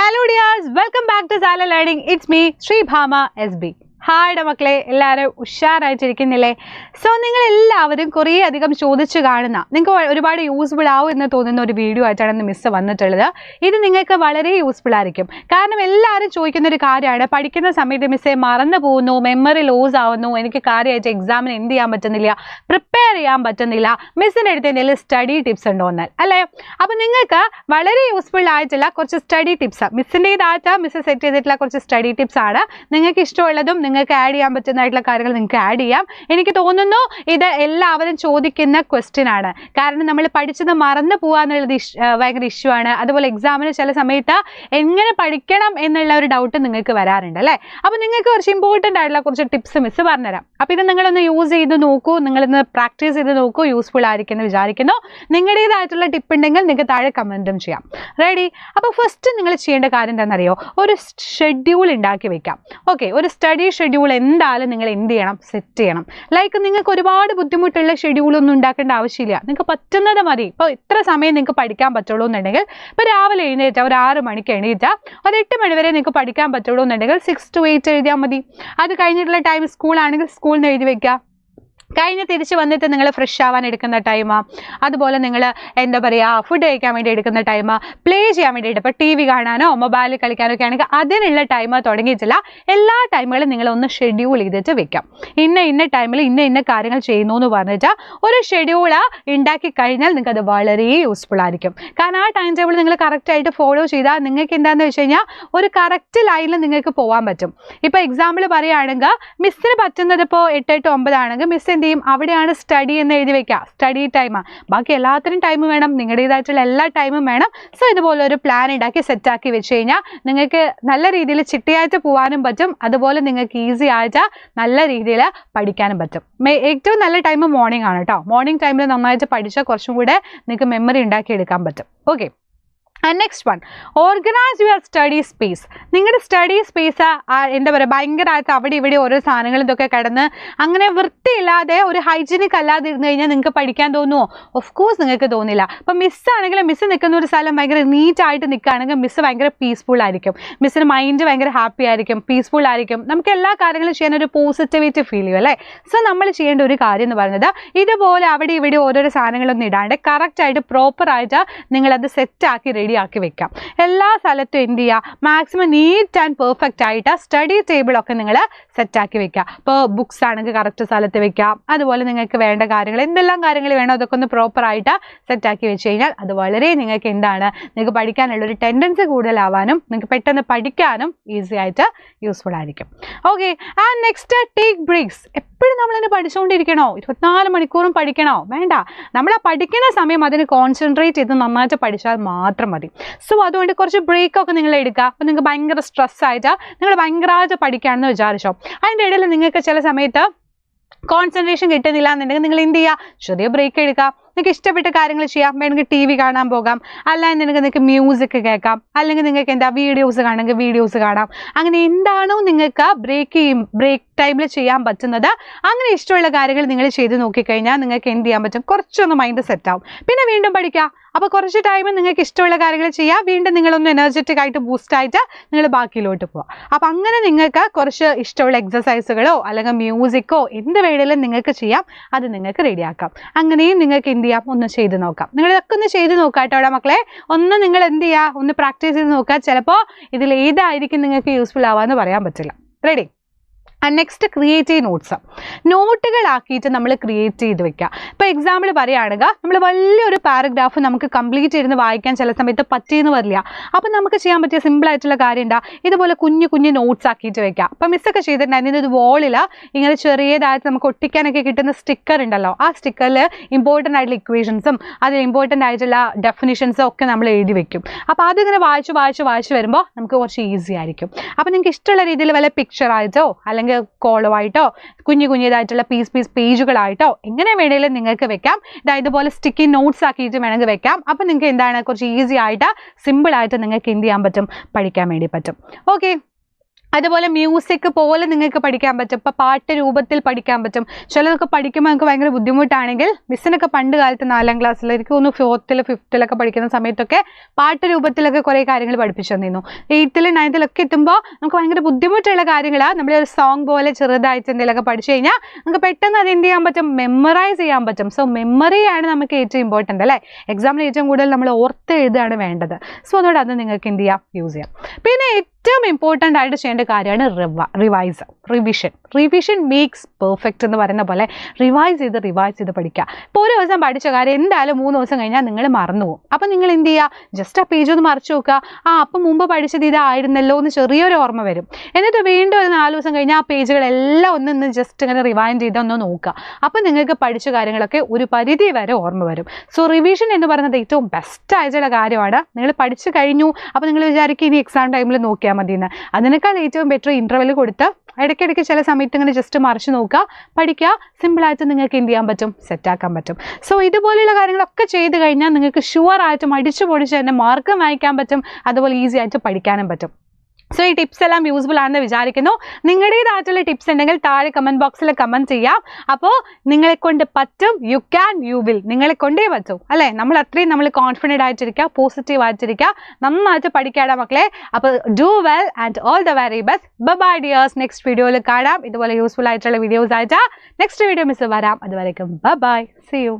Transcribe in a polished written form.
Hello dears, welcome back to Zala Learning. It's me, Sri Bhama SB. Hi മക്കളെ, എല്ലാവരും ഉഷാറായിട്ടിരിക്കുന്നില്ലേ? So നിങ്ങൾ എല്ലാവരും കുറേ അധികം ചോദിച്ചു കാണുന്ന, നിങ്ങൾക്ക് ഒരുപാട് യൂസ്ഫുൾ ആവും എന്ന് തോന്നുന്ന ഒരു വീഡിയോ ആയിട്ടാണ് ഇന്ന് മിസ് വന്നിട്ടുള്ളത്. ഇത് നിങ്ങൾക്ക് വളരെ യൂസ്ഫുൾ ആയിരിക്കും. കാരണം എല്ലാവരും ചോദിക്കുന്ന ഒരു കാര്യമാണ്, പഠിക്കുന്ന സമയത്ത് മിസ്സെ മറന്നു പോകുന്നു, മെമ്മറി ലോസ് ആവുന്നു, എനിക്ക് കാര്യമായിട്ട് എക്സാമിന് എന്ത് ചെയ്യാൻ പറ്റുന്നില്ല, പ്രിപ്പയർ ചെയ്യാൻ പറ്റുന്നില്ല, മിസ്സിൻ്റെ അടുത്ത് എന്തെങ്കിലും സ്റ്റഡി ടിപ്സ് ഉണ്ടോ എന്നാൽ അല്ലേ? അപ്പം നിങ്ങൾക്ക് വളരെ യൂസ്ഫുൾ ആയിട്ടുള്ള കുറച്ച് സ്റ്റഡി ടിപ്സ്, മിസ്സിൻ്റെതായിട്ട് മിസ്സ് സെറ്റ് ചെയ്തിട്ടുള്ള കുറച്ച് സ്റ്റഡി ടിപ്സ് ആണ്. നിങ്ങൾക്ക് ഇഷ്ടമുള്ളതും നിങ്ങൾക്ക് ആഡ് ചെയ്യാൻ പറ്റുന്നതായിട്ടുള്ള കാര്യങ്ങൾ നിങ്ങൾക്ക് ആഡ് ചെയ്യാം. എനിക്ക് തോന്നുന്നു ഇത് എല്ലാവരും ചോദിക്കുന്ന ക്വസ്റ്റ്യൻ ആണ്. കാരണം നമ്മൾ പഠിച്ചത് മറന്നു പോകാന്നുള്ളത് ഭയങ്കര ഇഷ്യൂ ആണ്. അതുപോലെ എക്സാമിന് ചില സമയത്ത് എങ്ങനെ പഠിക്കണം എന്നുള്ള ഒരു ഡൗട്ട് നിങ്ങൾക്ക് വരാറുണ്ട് അല്ലേ? അപ്പോൾ നിങ്ങൾക്ക് കുറച്ച് ഇമ്പോർട്ടൻ്റ് ആയിട്ടുള്ള കുറച്ച് ടിപ്സ് മിസ് പറഞ്ഞുതരാം. അപ്പോൾ ഇത് നിങ്ങളൊന്ന് യൂസ് ചെയ്ത് നോക്കൂ, നിങ്ങളിന്ന് പ്രാക്ടീസ് ചെയ്ത് നോക്കൂ, യൂസ്ഫുൾ ആയിരിക്കും എന്ന് വിചാരിക്കുന്നു. നിങ്ങളുടേതായിട്ടുള്ള ടിപ്പ് ഉണ്ടെങ്കിൽ നിങ്ങൾക്ക് താഴെ കമൻറ്റും ചെയ്യാം. റെഡി? അപ്പോൾ ഫസ്റ്റ് നിങ്ങൾ ചെയ്യേണ്ട കാര്യം എന്താണെന്നറിയോ? ഒരു ഷെഡ്യൂൾ ഉണ്ടാക്കി വെക്കാം. ഓക്കെ, ഒരു സ്റ്റഡി ഷെഡ്യൂൾ എന്തായാലും നിങ്ങൾ എന്ത് ചെയ്യണം? സെറ്റ് ചെയ്യണം. ലൈക്ക് നിങ്ങൾക്ക് ഒരുപാട് ബുദ്ധിമുട്ടുള്ള ഷെഡ്യൂളൊന്നും ഉണ്ടാക്കേണ്ട ആവശ്യമില്ല. നിങ്ങൾക്ക് പറ്റുന്നത് മതി. ഇപ്പോൾ ഇത്ര സമയം നിങ്ങൾക്ക് പഠിക്കാൻ പറ്റുള്ളൂ എന്നുണ്ടെങ്കിൽ, ഇപ്പോൾ രാവിലെ എഴുന്നേറ്റാൽ ഒരു 6 മണിക്ക് എണീറ്റാൽ ഒരു 8 മണി വരെ നിങ്ങൾക്ക് പഠിക്കാൻ പറ്റുള്ളൂ എന്നുണ്ടെങ്കിൽ 6 to 8 എഴുതിയാൽ മതി. അത് കഴിഞ്ഞിട്ടുള്ള ടൈം സ്കൂളാണെങ്കിൽ സ്കൂളിൽ നിന്ന് എഴുതി വെക്കുക. കഴിഞ്ഞ് തിരിച്ച് വന്നിട്ട് നിങ്ങൾ ഫ്രഷ് ആവാൻ എടുക്കുന്ന ടൈം, അതുപോലെ നിങ്ങൾ എന്താ പറയുക, ഫുഡ് കഴിക്കാൻ വേണ്ടി എടുക്കുന്ന ടൈം, പ്ലേ ചെയ്യാൻ വേണ്ടിയിട്ട് ഇപ്പോൾ ടി വി കാണാനോ മൊബൈലിൽ കളിക്കാനോ ഒക്കെ ആണെങ്കിൽ അതിനുള്ള ടൈം തുടങ്ങിയിട്ടില്ല. എല്ലാ ടൈമുകളും നിങ്ങളൊന്ന് ഷെഡ്യൂൾ ചെയ്തിട്ട് വെക്കാം. ഇന്ന ടൈമിൽ ഇന്ന കാര്യങ്ങൾ ചെയ്യുന്നു എന്ന് പറഞ്ഞിട്ട് ഒരു ഷെഡ്യൂൾ ഉണ്ടാക്കി കഴിഞ്ഞാൽ നിങ്ങൾക്ക് അത് വളരെ യൂസ്ഫുൾ ആയിരിക്കും. കാരണം ആ ടൈം ടേബിൾ നിങ്ങൾ കറക്റ്റായിട്ട് ഫോളോ ചെയ്താൽ നിങ്ങൾക്ക് എന്താണെന്ന് വെച്ച് കഴിഞ്ഞാൽ ഒരു കറക്റ്റ് ലൈനിൽ നിങ്ങൾക്ക് പോകാൻ പറ്റും. ഇപ്പോൾ എക്സാമ്പിൾ പറയുകയാണെങ്കിൽ മിസ്സിന് പറ്റുന്നത് ഇപ്പോൾ 8 to 9 ആണെങ്കിൽ മിസ് എന്ത് ചെയ്യും? അവിടെയാണ് സ്റ്റഡി എന്ന് എഴുതി വെക്കുക, സ്റ്റഡി ടൈമാണ്. ബാക്കി എല്ലാത്തിനും ടൈം വേണം, നിങ്ങളുടേതായിട്ടുള്ള എല്ലാ ടൈമും വേണം. സോ ഇതുപോലെ ഒരു പ്ലാൻ ഉണ്ടാക്കി സെറ്റാക്കി വെച്ച് കഴിഞ്ഞാൽ നിങ്ങൾക്ക് നല്ല രീതിയിൽ ചിട്ടയായിട്ട് പോകാനും പറ്റും. അതുപോലെ നിങ്ങൾക്ക് ഈസി ആയിട്ട് നല്ല രീതിയിൽ പഠിക്കാനും പറ്റും. ഏറ്റവും നല്ല ടൈം മോർണിംഗ് ആണ് കേട്ടോ. മോർണിംഗ് ടൈമിൽ നന്നായിട്ട് പഠിച്ചാൽ കുറച്ചും കൂടെ നിങ്ങൾക്ക് മെമ്മറി ഉണ്ടാക്കിയെടുക്കാൻ പറ്റും. Okay, and next one, organise your study space. നിങ്ങളുടെ സ്റ്റഡി സ്പേസ് എന്താ പറയുക, ഭയങ്കരമായിട്ട് അവിടെ ഇവിടെ ഓരോ സാധനങ്ങൾ ഇതൊക്കെ കിടന്ന് അങ്ങനെ വൃത്തിയില്ലാതെ ഒരു ഹൈജീനിക് അല്ലാതെ ഇരുന്ന് കഴിഞ്ഞാൽ നിങ്ങൾക്ക് പഠിക്കാൻ തോന്നുമോ? ഓഫ് കോഴ്സ് നിങ്ങൾക്ക് തോന്നില്ല. അപ്പം മിസ്സാണെങ്കിലും മിസ്സ് നിൽക്കുന്ന ഒരു സ്ഥലം ഭയങ്കര നീറ്റായിട്ട് നിൽക്കുകയാണെങ്കിൽ മിസ്സ് ഭയങ്കര പീസ്ഫുൾ ആയിരിക്കും. മിസ്സിന് മൈൻഡ് ഭയങ്കര ഹാപ്പി ആയിരിക്കും, പീസ്ഫുൾ ആയിരിക്കും. നമുക്ക് എല്ലാ കാര്യങ്ങളും ചെയ്യാൻ ഒരു പോസിറ്റിവിറ്റി ഫീൽ ചെയ്യും അല്ലേ? സോ നമ്മൾ ചെയ്യേണ്ട ഒരു കാര്യം എന്ന് പറയുന്നത് ഇതുപോലെ അവിടെ ഇവിടെ ഓരോരോ സാധനങ്ങളൊന്നും ഇടാണ്ട് കറക്റ്റായിട്ട് പ്രോപ്പറായിട്ട് നിങ്ങളത് സെറ്റാക്കി റെഡിയാക്കി വെക്കാം. എല്ലാ സ്ഥലത്തും എന്ത് ചെയ്യുക, മാക്സിമം നീറ്റ് ആൻഡ് പെർഫെക്റ്റ് ആയിട്ട് സ്റ്റഡി ടേബിളൊക്കെ നിങ്ങൾ സെറ്റാക്കി വെക്കുക. ഇപ്പോൾ ബുക്സ് ആണെങ്കിൽ കറക്റ്റ് സ്ഥലത്ത് വെക്കാം. അതുപോലെ നിങ്ങൾക്ക് വേണ്ട കാര്യങ്ങൾ എന്തെല്ലാം കാര്യങ്ങൾ വേണോ അതൊക്കെ ഒന്ന് പ്രോപ്പറായിട്ട് സെറ്റാക്കി വെച്ച് കഴിഞ്ഞാൽ അത് വളരെ നിങ്ങൾക്ക് എന്താണ്, നിങ്ങൾക്ക് പഠിക്കാനുള്ളൊരു ടെൻഡൻസി കൂടുതലാവാനും നിങ്ങൾക്ക് പെട്ടെന്ന് പഠിക്കാനും ഈസി ആയിട്ട് യൂസ്ഫുൾ ആയിരിക്കും. Okay, and next, take breaks. എപ്പോഴും നമ്മളതിനെ പഠിച്ചുകൊണ്ടിരിക്കണോ? 24 മണിക്കൂറും പഠിക്കണോ? വേണ്ട. നമ്മൾ ആ പഠിക്കുന്ന സമയം അതിന് കോൺസെൻട്രേറ്റ് ചെയ്ത് നന്നായിട്ട് പഠിച്ചാൽ മാത്രം മതി. സോ അതുകൊണ്ട് കുറച്ച് ബ്രേക്കൊക്കെ നിങ്ങൾ എടുക്കുക. അപ്പോൾ നിങ്ങൾക്ക് ഭയങ്കര സ്ട്രെസ്സായിട്ട് നിങ്ങൾ ഭയങ്കരമായിട്ട് പഠിക്കുകയാണെന്ന് വിചാരിച്ചോ, അതിൻ്റെ ഇടയിൽ നിങ്ങൾക്ക് ചില സമയത്ത് കോൺസെൻട്രേഷൻ കിട്ടുന്നില്ല എന്നുണ്ടെങ്കിൽ നിങ്ങൾ എന്ത് ചെയ്യുക, ചെറിയ ബ്രേക്ക് എടുക്കുക. നിങ്ങൾക്ക് ഇഷ്ടപ്പെട്ട കാര്യങ്ങൾ ചെയ്യാം. വേണമെങ്കിൽ ടി വി കാണാൻ പോകാം, അല്ലാതെ നിങ്ങൾക്ക് മ്യൂസിക് കേൾക്കാം, അല്ലെങ്കിൽ നിങ്ങൾക്ക് എന്താ വീഡിയോസ് കാണുമെങ്കിൽ വീഡിയോസ് കാണാം. അങ്ങനെ എന്താണോ നിങ്ങൾക്ക് ബ്രേക്ക് ടൈമിൽ ചെയ്യാൻ പറ്റുന്നത് അങ്ങനെ ഇഷ്ടമുള്ള കാര്യങ്ങൾ നിങ്ങൾ ചെയ്ത് നോക്കിക്കഴിഞ്ഞാൽ നിങ്ങൾക്ക് എന്ത് ചെയ്യാൻ പറ്റും, കുറച്ചൊന്ന് മൈൻഡ് സെറ്റ് ആവും. പിന്നെ വീണ്ടും പഠിക്കുക. അപ്പോൾ കുറച്ച് ടൈം നിങ്ങൾക്ക് ഇഷ്ടമുള്ള കാര്യങ്ങൾ ചെയ്യുക, വീണ്ടും നിങ്ങളൊന്ന് എനർജറ്റിക് ആയിട്ട് ബൂസ്റ്റായിട്ട് നിങ്ങൾ ബാക്കിയിലോട്ട് പോവാം. അപ്പോൾ അങ്ങനെ നിങ്ങൾക്ക് കുറച്ച് ഇഷ്ടമുള്ള എക്സസൈസുകളോ അല്ലെങ്കിൽ മ്യൂസിക്കോ എന്ത് വേണമെങ്കിലും നിങ്ങൾക്ക് ചെയ്യാം. അത് നിങ്ങൾക്ക് റെഡിയാക്കാം. അങ്ങനെയും നിങ്ങൾക്ക് എന്ത് ചെയ്യാം, ഒന്ന് ചെയ്ത് നോക്കാം. നിങ്ങളിതൊക്കെ ഒന്ന് ചെയ്ത് നോക്കാം കേട്ടോ മക്കളെ. ഒന്ന് നിങ്ങൾ എന്ത് ചെയ്യുക, ഒന്ന് പ്രാക്ടീസ് ചെയ്ത് നോക്കുക. ചിലപ്പോൾ ഇതിൽ ഏതായിരിക്കും നിങ്ങൾക്ക് യൂസ്ഫുൾ ആവാമെന്ന് പറയാൻ പറ്റില്ല. Ready? And next, creative notes. നോട്ടുകളാക്കിയിട്ട് നമ്മൾ ക്രിയേറ്റ് ചെയ്ത് വെക്കുക. ഇപ്പോൾ എക്സാമ്പിൾ പറയുകയാണെങ്കിൽ നമ്മൾ വലിയൊരു പാരഗ്രാഫ് നമുക്ക് കംപ്ലീറ്റ് ചെയ്ത് വായിക്കാൻ ചില സമയത്ത് പറ്റിയെന്ന് വരില്ല. അപ്പോൾ നമുക്ക് ചെയ്യാൻ പറ്റിയ സിമ്പിളായിട്ടുള്ള കാര്യം എന്താ, ഇതുപോലെ കുഞ്ഞു നോട്ട്സ് ആക്കിയിട്ട് വെക്കുക. അപ്പോൾ മിസ്സൊക്കെ ചെയ്തിട്ടുണ്ടായിരുന്നു, ഇത് വോളിൽ ഇങ്ങനെ ചെറിയതായിട്ട് നമുക്ക് ഒട്ടിക്കാനൊക്കെ കിട്ടുന്ന സ്റ്റിക്കർ ഉണ്ടല്ലോ, ആ സ്റ്റിക്കറിൽ ഇമ്പോർട്ടൻ്റ് ആയിട്ടുള്ള ഇക്വേഷൻസും അതിൽ ഇമ്പോർട്ടൻ്റ് ആയിട്ടുള്ള ഡെഫിനിഷൻസും ഒക്കെ നമ്മൾ എഴുതി വെക്കും. അപ്പോൾ അതിങ്ങനെ വായിച്ച് വരുമ്പോൾ നമുക്ക് കുറച്ച് ഈസി ആയിരിക്കും. അപ്പോൾ നിങ്ങൾക്ക് ഇഷ്ടമുള്ള രീതിയിൽ വല്ല പിക്ചറായിട്ടോ അല്ലെങ്കിൽ കോളമായിട്ടോ കുഞ്ഞിതായിട്ടുള്ള പീസ് പേജുകളായിട്ടോ എങ്ങനെ വേണമെങ്കിലും നിങ്ങൾക്ക് വെക്കാം. ഇതുപോലെ സ്റ്റിക്കി നോട്ട്സ് ആക്കിയിട്ട് വേണമെങ്കിൽ വെക്കാം. അപ്പം നിങ്ങൾക്ക് എന്താണ്, കുറച്ച് ഈസി ആയിട്ട് സിമ്പിളായിട്ട് നിങ്ങൾക്ക് എന്ത് ചെയ്യാൻ പറ്റും, പഠിക്കാൻ വേണ്ടി പറ്റും. ഓക്കെ, അതുപോലെ മ്യൂസിക് പോലെ നിങ്ങൾക്ക് പഠിക്കാൻ പറ്റും. ഇപ്പോൾ പാട്ട് രൂപത്തിൽ പഠിക്കാൻ പറ്റും. ചിലതൊക്കെ പഠിക്കുമ്പോൾ നിങ്ങൾക്ക് ഭയങ്കര ബുദ്ധിമുട്ടാണെങ്കിൽ മിസ്സിനൊക്കെ പണ്ട് കാലത്ത് 4ാം ക്ലാസ്സിൽ എനിക്ക് തോന്നുന്നു 4th 5th പഠിക്കുന്ന സമയത്തൊക്കെ പാട്ട് രൂപത്തിലൊക്കെ കുറേ കാര്യങ്ങൾ പഠിപ്പിച്ചു തന്നിരുന്നു. 8th 9th എത്തുമ്പോൾ നമുക്ക് ഭയങ്കര ബുദ്ധിമുട്ടുള്ള കാര്യങ്ങളാണ്. നമ്മളൊരു സോങ് പോലെ ചെറുതായിട്ട് എന്തെങ്കിലുമൊക്കെ പഠിച്ചു കഴിഞ്ഞാൽ നമുക്ക് പെട്ടെന്ന് അത് എന്ത് ചെയ്യാൻ പറ്റും, മെമ്മറൈസ് ചെയ്യാൻ പറ്റും. സോ മെമ്മറിയാണ് നമുക്ക് ഏറ്റവും ഇമ്പോർട്ടൻ്റ് അല്ലേ. എക്സാമിന് ഏറ്റവും കൂടുതൽ നമ്മൾ ഓർത്ത് എഴുതാണ് വേണ്ടത്. സോ അതുകൊണ്ട് അത് നിങ്ങൾക്ക് എന്ത് ചെയ്യാം, യൂസ് ചെയ്യാം. പിന്നെ ഏറ്റവും ഇമ്പോർട്ടൻ്റ് ആയിട്ട് ചെയ്യേണ്ട കാര്യമാണ് റിവിഷൻ മേക്സ് പെർഫെക്റ്റ് എന്ന് പറയുന്ന പോലെ റിവൈസ് ചെയ്ത് പഠിക്കുക. ഇപ്പോൾ ഒരു ദിവസം പഠിച്ച കാര്യം എന്തായാലും 3 ദിവസം കഴിഞ്ഞാൽ നിങ്ങൾ മറന്നു പോകും. അപ്പോൾ നിങ്ങൾ എന്ത് ചെയ്യുക, ജസ്റ്റ് ആ പേജ് ഒന്ന് മറിച്ച് നോക്കുക. അപ്പം മുമ്പ് പഠിച്ചത് ഇതായിരുന്നല്ലോ എന്ന് ചെറിയൊരു ഓർമ്മ വരും. എന്നിട്ട് വീണ്ടും ഒരു 4 ദിവസം കഴിഞ്ഞാൽ ആ പേജുകളെല്ലാം ഒന്ന് ജസ്റ്റ് ഇങ്ങനെ റിവൈൻഡ് ചെയ്ത് ഒന്ന് നോക്കുക. അപ്പോൾ നിങ്ങൾക്ക് പഠിച്ച കാര്യങ്ങളൊക്കെ ഒരു പരിധി വരെ ഓർമ്മ വരും. സോ റിവിഷൻ എന്ന് പറയുന്നത് ഏറ്റവും ബെസ്റ്റ് ആയിട്ടുള്ള കാര്യമാണ്. നിങ്ങൾ പഠിച്ചു കഴിഞ്ഞു, അപ്പോൾ നിങ്ങൾ വിചാരിക്കും ഇനി എക്സാം ടൈമിൽ നോക്കിയാൽ മതിയെന്ന്. അതിനേക്കാൾ ഏറ്റവും ബെറ്റർ ഇൻ്റർവെൽ കൊടുത്ത് ഇടയ്ക്കിടയ്ക്ക് ചില സമയത്ത് ഇങ്ങനെ ജസ്റ്റ് മറിച്ച് നോക്കുക, പഠിക്കുക. സിമ്പിളായിട്ട് നിങ്ങൾക്ക് എന്ത് ചെയ്യാൻ പറ്റും, സെറ്റാക്കാൻ പറ്റും. സോ ഇതുപോലെയുള്ള കാര്യങ്ങളൊക്കെ ചെയ്ത് കഴിഞ്ഞാൽ നിങ്ങൾക്ക് ഷുവറായിട്ടും അടിച്ചു പൊടിച്ച് തന്നെ മാർക്കും വാങ്ങിക്കാൻ പറ്റും. അതുപോലെ ഈസി ആയിട്ട് പഠിക്കാനും പറ്റും. സോ ഈ ടിപ്സ് എല്ലാം യൂസ്ഫുൾ ആണെന്ന് വിചാരിക്കുന്നു. നിങ്ങളുടേതായിട്ടുള്ള ടിപ്സ് ഉണ്ടെങ്കിൽ താഴെ കമൻറ്റ് ബോക്സിൽ കമൻറ്റ് ചെയ്യാം. അപ്പോൾ നിങ്ങളെ കൊണ്ട് പറ്റും, യു ക്യാൻ, യു വിൽ, നിങ്ങളെ കൊണ്ടേ പറ്റും അല്ലേ. നമ്മൾ കോൺഫിഡൻ്റ് ആയിട്ടിരിക്കുക, പോസിറ്റീവ് ആയിട്ടിരിക്കുക, നന്നായിട്ട് പഠിക്കാടാ മക്കളെ. അപ്പോൾ do well and all the very best. Bye dears. Next വീഡിയോയിൽ കാണാം. ഇതുപോലെ യൂസ്ഫുൾ ആയിട്ടുള്ള വീഡിയോസ് ആയിട്ട് നെക്സ്റ്റ് വീഡിയോ മിസ് വരാം. അതുവരേക്കും ബൈ, സീ യു.